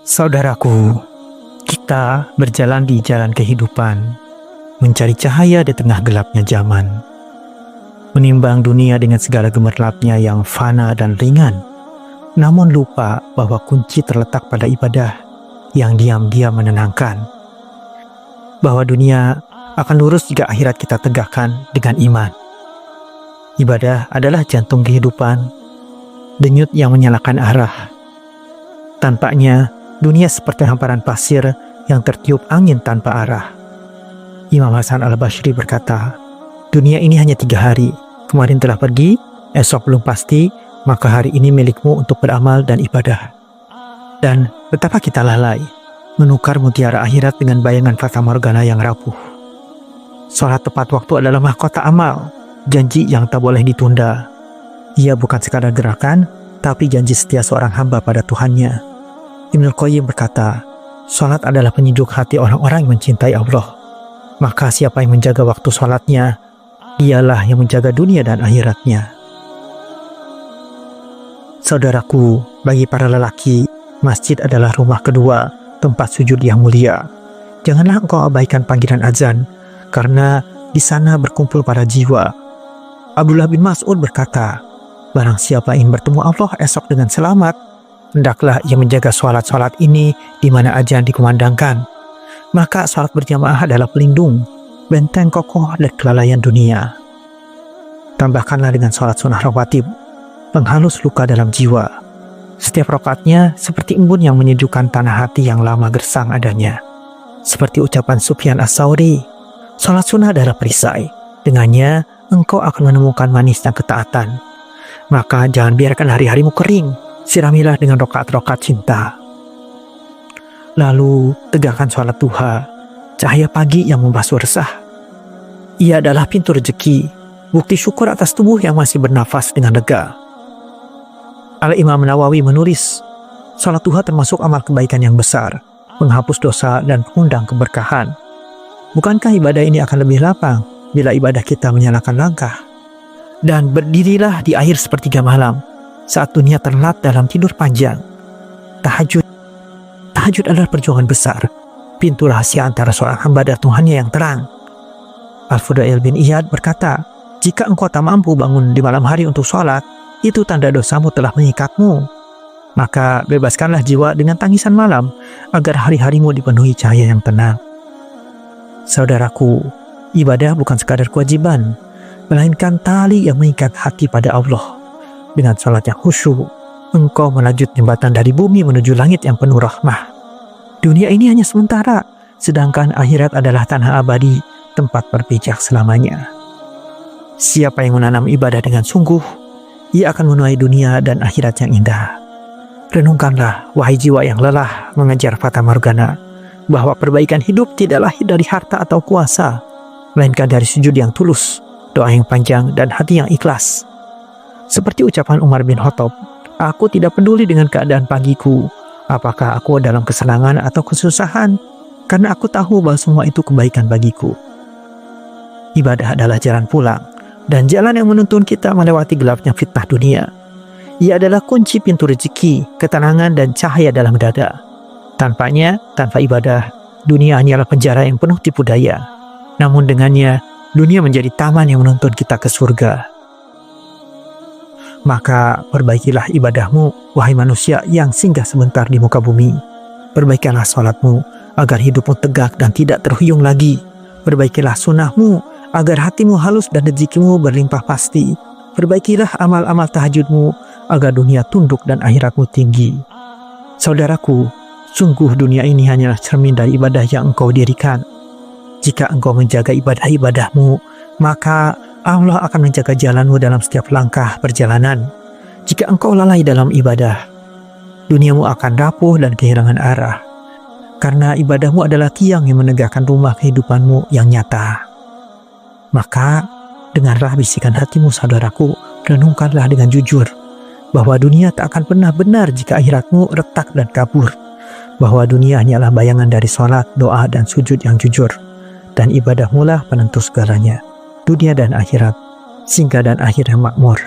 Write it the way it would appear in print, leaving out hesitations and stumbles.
Saudaraku, kita berjalan di jalan kehidupan, mencari cahaya di tengah gelapnya zaman, menimbang dunia dengan segala gemerlapnya yang fana dan ringan, namun lupa bahwa kunci terletak pada ibadah yang diam-diam menenangkan, bahwa dunia akan lurus jika akhirat kita tegakkan dengan iman. Ibadah adalah jantung kehidupan, denyut yang menyalakan arah. Tanpanya, dunia seperti hamparan pasir yang tertiup angin tanpa arah. Imam Hasan al-Basri berkata, dunia ini hanya 3 hari, kemarin telah pergi, esok belum pasti, maka hari ini milikmu untuk beramal dan ibadah. Dan betapa kita lalai, menukar mutiara akhirat dengan bayangan fata morgana yang rapuh. Sholat tepat waktu adalah mahkota amal, janji yang tak boleh ditunda. Ia bukan sekadar gerakan, tapi janji setia seorang hamba pada Tuhannya. Ibnul Qayyim berkata, sholat adalah penyejuk hati orang-orang yang mencintai Allah. Maka siapa yang menjaga waktu sholatnya, dialah yang menjaga dunia dan akhiratnya. Saudaraku, bagi para lelaki, masjid adalah rumah kedua, tempat sujud yang mulia. Janganlah engkau abaikan panggilan azan, karena di sana berkumpul para jiwa. Abdullah bin Mas'ud berkata, barang siapa ingin bertemu Allah esok dengan selamat, hendaklah ia menjaga sholat-sholat ini di mana azan dikumandangkan. Maka sholat berjamaah adalah pelindung, benteng kokoh dari kelalaian dunia. Tambahkanlah dengan sholat sunnah rawatib, penghalus luka dalam jiwa. Setiap rakaatnya seperti embun yang menyejukkan tanah hati yang lama gersang adanya. Seperti ucapan Sufyan Ats-Tsauri, sholat sunnah adalah perisai. Dengannya engkau akan menemukan manisnya ketaatan. Maka jangan biarkan hari-harimu kering, siramilah dengan rakaat-rakaat cinta. Lalu tegakkan sholat duha, cahaya pagi yang membasuh resah. Ia adalah pintu rezeki, bukti syukur atas tubuh yang masih bernafas dengan lega. Al-Imam Nawawi menulis, sholat duha termasuk amal kebaikan yang besar, menghapus dosa dan mengundang keberkahan. Bukankah ibadah ini akan lebih lapang bila ibadah kita menyalakan langkah? Dan berdirilah di akhir sepertiga malam, saat dunia terlelap dalam tidur panjang. Tahajud adalah perjuangan besar, pintu rahasia antara seorang hamba dan Tuhannya yang terang. Al-Fudail bin Iyad berkata, jika engkau tak mampu bangun di malam hari untuk sholat, itu tanda dosamu telah mengikatmu. Maka bebaskanlah jiwa dengan tangisan malam, agar hari-harimu dipenuhi cahaya yang tenang. Saudaraku, ibadah bukan sekadar kewajiban, melainkan tali yang mengikat hati pada Allah. Dengan sholat yang khusyuk, engkau melajut jembatan dari bumi menuju langit yang penuh rahmah. Dunia ini hanya sementara, sedangkan akhirat adalah tanah abadi, tempat berpijak selamanya. Siapa yang menanam ibadah dengan sungguh, ia akan menuai dunia dan akhirat yang indah. Renungkanlah, wahai jiwa yang lelah mengejar fata morgana, bahwa perbaikan hidup tidak lahir dari harta atau kuasa, melainkan dari sujud yang tulus, doa yang panjang, dan hati yang ikhlas. Seperti ucapan Umar bin Khattab, aku tidak peduli dengan keadaan pagiku, apakah aku dalam kesenangan atau kesusahan, karena aku tahu bahwa semua itu kebaikan bagiku. Ibadah adalah jalan pulang, dan jalan yang menuntun kita melewati gelapnya fitnah dunia. Ia adalah kunci pintu rezeki, ketenangan, dan cahaya dalam dada. Tanpanya, tanpa ibadah, dunia hanyalah penjara yang penuh tipu daya. Namun dengannya, dunia menjadi taman yang menuntun kita ke surga. Maka perbaikilah ibadahmu, wahai manusia yang singgah sebentar di muka bumi. Perbaikilah sholatmu, agar hidupmu tegak dan tidak terhuyung lagi. Perbaikilah sunnahmu, agar hatimu halus dan rezekimu berlimpah pasti. Perbaikilah amal-amal tahajudmu, agar dunia tunduk dan akhiratmu tinggi. Saudaraku, sungguh dunia ini hanyalah cermin dari ibadah yang engkau dirikan. Jika engkau menjaga ibadah-ibadahmu, maka Allah akan menjaga jalanmu dalam setiap langkah perjalanan. Jika engkau lalai dalam ibadah, duniamu akan rapuh dan kehilangan arah. Karena ibadahmu adalah tiang yang menegakkan rumah kehidupanmu yang nyata. Maka, dengarlah bisikan hatimu saudaraku, renungkanlah dengan jujur, bahwa dunia tak akan pernah benar jika akhiratmu retak dan kabur. Bahwa dunia hanyalah bayangan dari sholat, doa, dan sujud yang jujur. Dan ibadahmu lah penentu segalanya. Dunia dan akhirat, singgah dan akhir yang makmur.